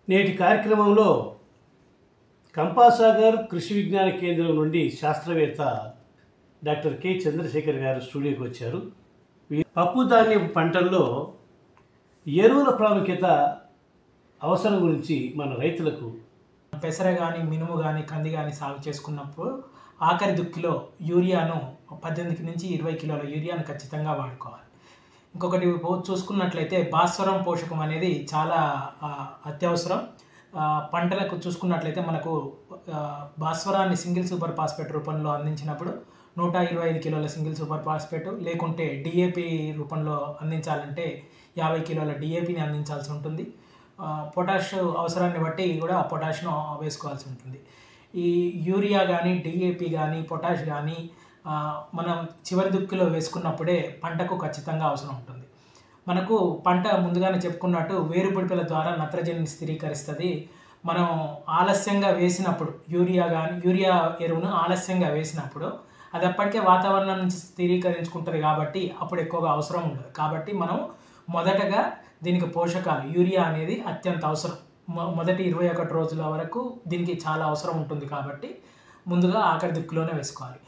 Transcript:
నేటి కార్యక్రమంలో కంపాసాగర్ కృషి విజ్ఞాన కేంద్రం నుండి శాస్త్రవేత్త డాక్టర్ కె చంద్రశేఖర్ గారు స్టూడియోకి వచ్చారు. పప్పు ధాన్యపు పంటల్లో ఎరువుల ప్రాముఖ్యత అవసరం గురించి మన రైతులకు పెసర కానీ మినుము కానీ కంది కానీ సాగు చేసుకున్నప్పుడు ఆఖరి దుక్కిలో యూరియాను 18 నుంచి 20 కిలోల యూరియాను ఖచ్చితంగా వాడుకోవాలి. ఇంకొకటి చూసుకున్నట్లయితే భాస్వరం పోషకం అనేది చాలా అత్యవసరం. పంటలకు చూసుకున్నట్లయితే మనకు భాస్వరాన్ని సింగిల్ సూపర్ ఫాస్ఫేట్ రూపంలో అందించినప్పుడు 125 కిలోల సింగిల్ సూపర్ ఫాస్ఫేట్, లేకుంటే డిఏపి రూపంలో అందించాలంటే 50 కిలోల డిఏపిని అందించాల్సి ఉంటుంది. పొటాష్ అవసరాన్ని బట్టి కూడా పొటాష్ను వేసుకోవాల్సి ఉంటుంది. ఈ యూరియా కానీ డిఏపి కానీ పొటాష్ కానీ మనం చివరి దుక్కిలో వేసుకున్నప్పుడే పంటకు ఖచ్చితంగా అవసరం ఉంటుంది. మనకు పంట ముందుగానే చెప్పుకున్నట్టు వేరుపుడిపల ద్వారా నత్రజనిని స్థిరీకరిస్తుంది. మనం ఆలస్యంగా వేసినప్పుడు యూరియా ఎరువును ఆలస్యంగా వేసినప్పుడు అది అప్పటికే వాతావరణం నుంచి స్థిరీకరించుకుంటుంది కాబట్టి అప్పుడు ఎక్కువగా అవసరం ఉండదు. కాబట్టి మనం మొదటగా దీనికి పోషకాలు యూరియా అనేది అత్యంత అవసరం. మొదటి 21 రోజుల వరకు దీనికి చాలా అవసరం ఉంటుంది కాబట్టి ముందుగా ఆఖరి దిక్కులోనే వేసుకోవాలి.